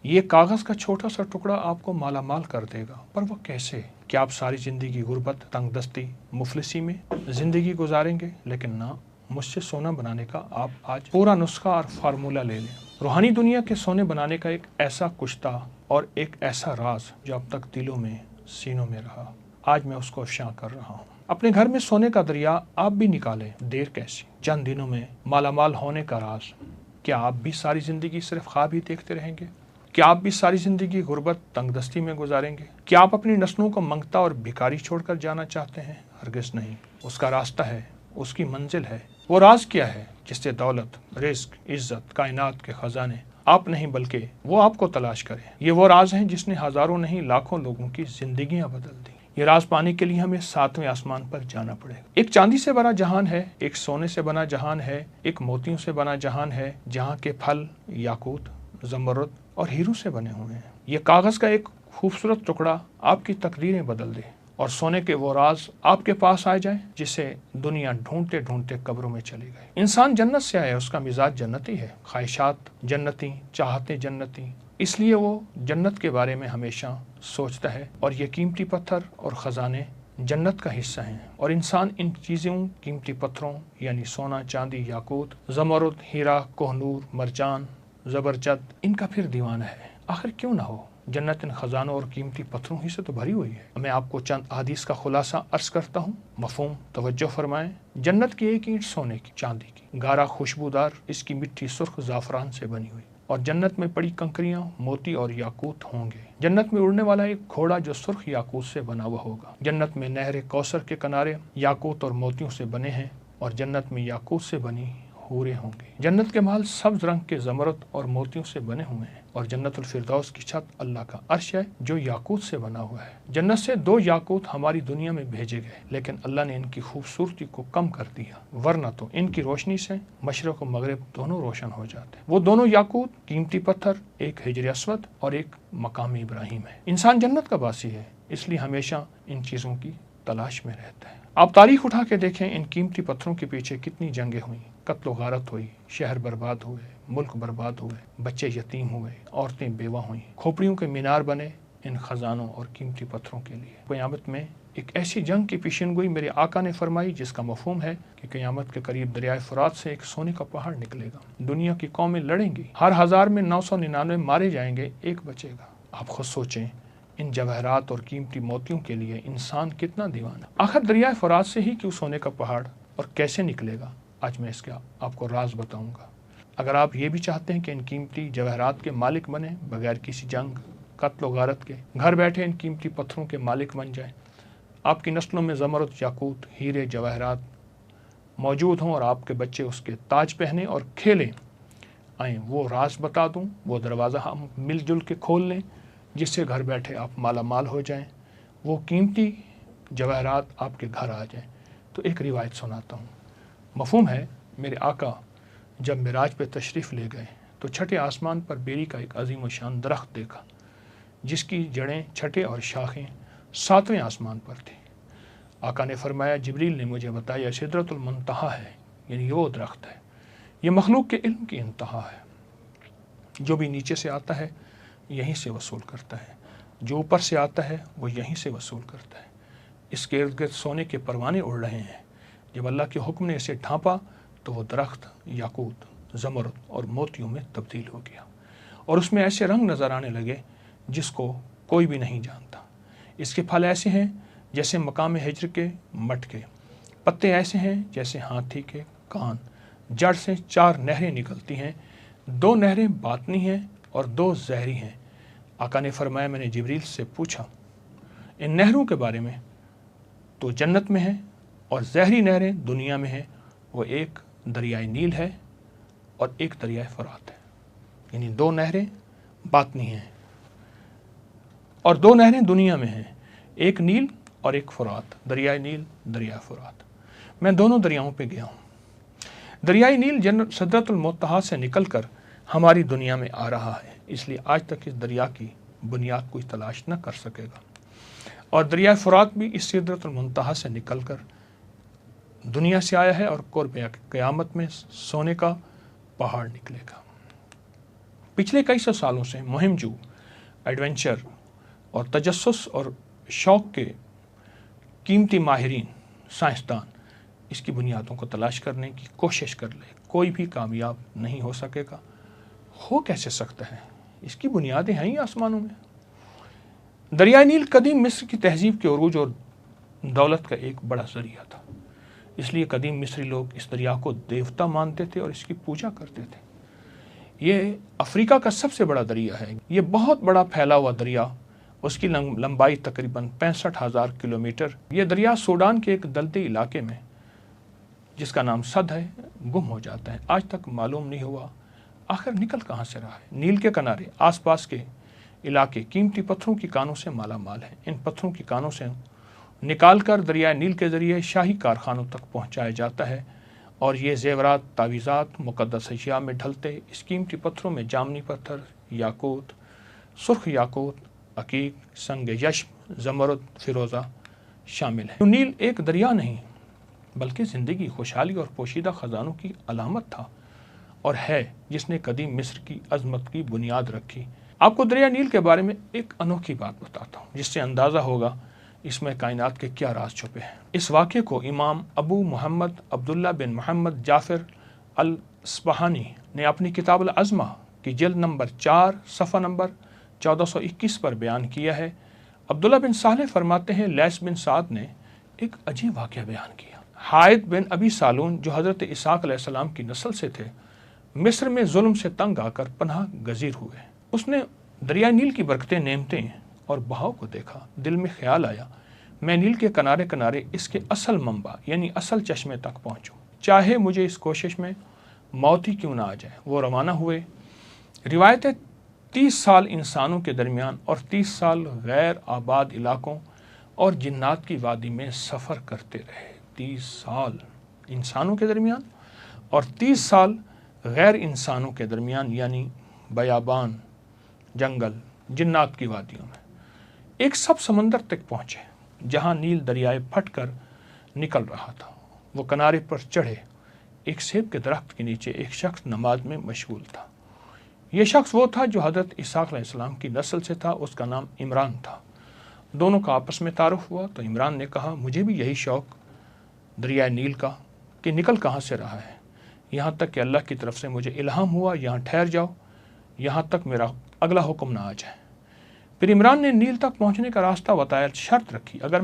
ये कागज़ का छोटा सा टुकड़ा आपको माला माल कर देगा, पर वो कैसे? क्या आप सारी ज़िंदगी गुर्बत, तंगदस्ती, मुफलिसी में ज़िंदगी गुजारेंगे? लेकिन ना, मुझसे सोना बनाने का आप आज पूरा नुस्खा और फार्मूला ले लें। रूहानी दुनिया के सोने बनाने का एक ऐसा कुश्ता और एक ऐसा राज जो अब तक दिलों में, सीनों में रहा, आज मैं उसको अफ़शा कर रहा हूँ। अपने घर में सोने का दरिया आप भी निकालें, देर कैसी? चंद दिनों में मालामाल होने का राज। क्या आप भी सारी ज़िंदगी सिर्फ ख्वाब ही देखते रहेंगे? क्या आप भी सारी ज़िंदगी गुर्बत, तंगदस्ती में गुजारेंगे? क्या आप अपनी नस्लों को मंगता और भिखारी छोड़कर जाना चाहते हैं? हरगिज़ नहीं। उसका रास्ता है, उसकी मंजिल है। वो राज क्या है जिससे दौलत, रिज्क, इज्जत, कायनात के खजाने आप नहीं बल्कि वो आपको तलाश करें? ये वो राज है जिसने हज़ारों नहीं लाखों लोगों की ज़िंदगियाँ बदल दी। ये राज पाने के लिए हमें 7वें आसमान पर जाना पड़ेगा। एक चांदी से बना जहान है, एक सोने से बना जहान है, एक मोतियों से बना जहान है, जहाँ के फल याकूत, ज़मरुद और हीरों से बने हुए हैं। ये कागज़ का एक खूबसूरत टुकड़ा आपकी तकदीरें बदल दे और सोने के वो राज आपके पास आ जाए जिसे दुनिया ढूंढते ढूंढते कब्रों में चली गई। इंसान जन्नत से आया, उसका मिजाज जन्नती है, ख्वाहिशात जन्नती, चाहते जन्नती, इसलिए वो जन्नत के बारे में हमेशा सोचता है। और ये कीमती पत्थर और ख़जाने जन्नत का हिस्सा हैं और इंसान इन चीज़ों, कीमती पत्थरों यानी सोना, चांदी, याकूत, ज़मरुद, हीरा, कोहनूर, मरजान, ज़बरजद, इनका फिर दीवाना है। आखिर क्यों ना हो? जन्नत इन खजानों और कीमती पत्थरों ही से तो भरी हुई है। मैं आपको चंद हदीस का खुलासा अर्ज करता हूँ। मफहूम तवज्जो फरमाएं। जन्नत की एक ईंट सोने की, चांदी की, गारा खुशबूदार, इसकी मिट्टी सुर्ख ज़ाफ़रान से बनी हुई, और जन्नत में पड़ी कंकरियां मोती और याकूत होंगे। जन्नत में उड़ने वाला एक घोड़ा जो सुर्ख याकूत से बना हुआ होगा। जन्नत में नहर कौसर के किनारे याकूत और मोतियों से बने हैं और जन्नत में याकूत से बनी हूरें होंगे। जन्नत के महल सब्ज रंग के ज़मरुद और मोतियों से बने हुए हैं और जन्नतुल फिरदौस की छत अल्लाह का अर्श है जो याकूत से बना हुआ है। जन्नत से 2 याकूत हमारी दुनिया में भेजे गए, लेकिन अल्लाह ने इनकी खूबसूरती को कम कर दिया, वरना तो इनकी रोशनी से मशरक़ और मगरिब दोनों रोशन हो जाते। वो दोनों याकूत कीमती पत्थर, एक हिजर अस्वद और एक मकाम इब्राहिम है। इंसान जन्नत का वासी है, इसलिए हमेशा इन चीज़ों की तलाश में रहता है। आप तारीख उठा के देखें, इन कीमती पत्थरों के पीछे कितनी जंगें हुई, कत्ल गारत हुई, शहर बर्बाद हुए, मुल्क बर्बाद हुए, बच्चे यतीम हुए, औरतें बेवा हुई, खोपड़ियों के मीनार बने इन खजानों और कीमती पत्थरों के लिए। क़यामत में एक ऐसी जंग की पेशिनगोई मेरे आका ने फरमाई जिसका मफहूम है कि क़यामत के करीब दरियाए फ़ुरात से एक सोने का पहाड़ निकलेगा। दुनिया की कौमें लड़ेंगी, हर 1000 में 999 मारे जाएंगे, एक बचेगा। आप खुद सोचें, इन जवाहरात और कीमती मोतियों के लिए इंसान कितना दीवाना। आखिर दरियाए फ़ुरात से ही क्यों सोने का पहाड़ और कैसे निकलेगा? आज मैं इसका आपको राज बताऊंगा। अगर आप ये भी चाहते हैं कि इन कीमती जवाहरात के मालिक बने बगैर किसी जंग, कत्ल गारत के, घर बैठे इन कीमती पत्थरों के मालिक बन जाएं, आपकी नस्लों में ज़मरुद, याकूत, हीरे, जवाहरात मौजूद हों और आपके बच्चे उसके ताज पहने और खेलें, आएँ वो राज बता दूँ, वो दरवाज़ा हम मिलजुल के खोल लें जिससे घर बैठे आप माला माल हो जाएं, वो कीमती जवाहरात आपके घर आ जाएं। तो एक रिवायत सुनाता हूँ। मफहूम है, मेरे आका जब मिराज पे तशरीफ़ ले गए तो छठे आसमान पर बेरी का एक अजीम व शान दरख्त देखा जिसकी जड़ें, छठे और शाखें 7वें आसमान पर थी। आका ने फरमाया, जिब्रील ने मुझे बताया सिदरतुल मुंतहा है, यानी वो दरख्त है, ये मखलूक के इल्म की इंतहा है। जो भी नीचे से आता है यहीं से वसूल करता है, जो ऊपर से आता है वो यहीं से वसूल करता है। इसके इर्द गिर्द सोने के परवाने उड़ रहे हैं। जब अल्लाह के हुक्म ने इसे ढांपा तो वो दरख्त याकूत, ज़मरुद और मोतियों में तब्दील हो गया और उसमें ऐसे रंग नज़र आने लगे जिसको कोई भी नहीं जानता। इसके फल ऐसे हैं जैसे मकाम हिज्र के मटके, पत्ते ऐसे हैं जैसे हाथी के कान, जड़ से 4 नहरें निकलती हैं, 2 नहरें बातनी हैं और 2 ज़हरी हैं। आका ने फरमाया, मैंने जिब्रील से पूछा इन नहरों के बारे में, तो जन्नत में है और ज़हरी नहरें दुनिया में हैं। वो एक दरियाए नील है और एक दरियाए फ़ुरात है, यानी 2 नहरें बातनी हैं और 2 नहरें दुनिया में हैं, एक नील और एक फ़ुरात, दरियाए नील, दरिया फ़ुरात। मैं दोनों दरियाओं पे गया हूँ। दरियाए नील सिदरतुल मुंतहा से निकलकर हमारी दुनिया में आ रहा है, इसलिए आज तक इस दरिया की बुनियाद कोई तलाश न कर सकेगा। और दरिया फ़ुरात भी इस सिदरतुल मुंतहा से निकलकर दुनिया से आया है और क़ुर्ब क़यामत में सोने का पहाड़ निकलेगा। पिछले कई सौ सालों से मुहिम जो एडवेंचर और तजस्सुस और शौक़ के कीमती माहिरीन साइंसदान इसकी बुनियादों को तलाश करने की कोशिश कर ले, कोई भी कामयाब नहीं हो सकेगा। हो कैसे सकता है? इसकी बुनियादें हैं ही आसमानों में। दरिया नील कदीम मिस्र की तहजीब के उरूज और दौलत का एक बड़ा जरिया था। इसलिए कदीम मिस्री लोग इस दरिया को देवता मानते थे और इसकी पूजा करते थे। ये अफ्रीका का सबसे बड़ा दरिया है। ये बहुत बड़ा फैला हुआ दरिया, उसकी लंबाई तकरीबन 65,000 किलोमीटर। ये दरिया सूडान के एक दलदली इलाके में जिसका नाम सद है गुम हो जाता है। आज तक मालूम नहीं हुआ आखिर निकल कहाँ से रहा है। नील के किनारे आसपास के इलाके कीमती पत्थरों की कानों से माला माल हैं। इन पत्थरों की कानों से निकाल कर दरिया नील के ज़रिए शाही कारखानों तक पहुँचाया जाता है और ये जेवरात, तावीज़ात, मुक़द्दस अशिया में ढलते। इस कीमती पत्थरों में जामनी पत्थर, याकूत, सुर्ख याकूत, अकीक, संग यश्म, ज़मरुद, फिरोज़ा शामिल है। नील एक दरिया नहीं बल्कि ज़िंदगी, खुशहाली और पोशीदा ख़जानों की अलामत था और है जिसने कदीम मिस्र की अज़मत की बुनियाद रखी। आपको दरिया नील के बारे में एक अनोखी बात बताता हूँ जिससे अंदाज़ा होगा इसमें कायनात के क्या राज छुपे हैं। इस वाक़े को इमाम अबू मुहम्मद अब्दुल्ला बिन मोहम्मद जाफ़िर अल-अस्बहानी ने अपनी किताब अल-अज़्मा की जिल्द नंबर 4 सफ़ा नंबर 1421 पर बयान किया है। अब्दुल्ला बिन सालेह फरमाते हैं, लैस बिन साद ने एक अजीब वाक़या बयान किया। हायद बिन अबी सालून जो हज़रत इसाक अलैहिस्सलाम की नस्ल से थे, मिस्र में जुल्म से तंग आकर पनाह गज़ीर हुए। उसने दरिया नील की बरकतें, नेमतें और बहाव को देखा। दिल में ख्याल आया, मैं नील के किनारे किनारे इसके असल मंबा यानी असल चश्मे तक पहुँचूँ, चाहे मुझे इस कोशिश में मौत ही क्यों ना आ जाए। वो रवाना हुए। रिवायत है 30 साल इंसानों के दरमियान और 30 साल गैर आबाद इलाकों और जिन्नात की वादी में सफ़र करते रहे। 30 साल इंसानों के दरमियान और 30 साल गैर इंसानों के दरमियान यानी बयाबान, जंगल, जिन्नात की वादियों में। एक सब समंदर तक पहुँचे जहाँ नील दरियाए फट कर निकल रहा था। वो किनारे पर चढ़े। एक सेब के दरख्त के नीचे एक शख्स नमाज में मशगूल था। ये शख्स वो था जो हज़रत इसाक अलैहिस्सलाम की नस्ल से था। उसका नाम इमरान था। दोनों का आपस में तारुफ हुआ तो इमरान ने कहा, मुझे भी यही शौक़ दरिया नील का कि निकल कहाँ से रहा है, यहाँ तक कि अल्लाह की तरफ से मुझे इल्हाम हुआ यहाँ ठहर जाओ, यहाँ तक मेरा अगला हुक्म ना आ जाए। फिर इमरान ने नील तक पहुँचने का रास्ता बताया, शर्त रखी, अगर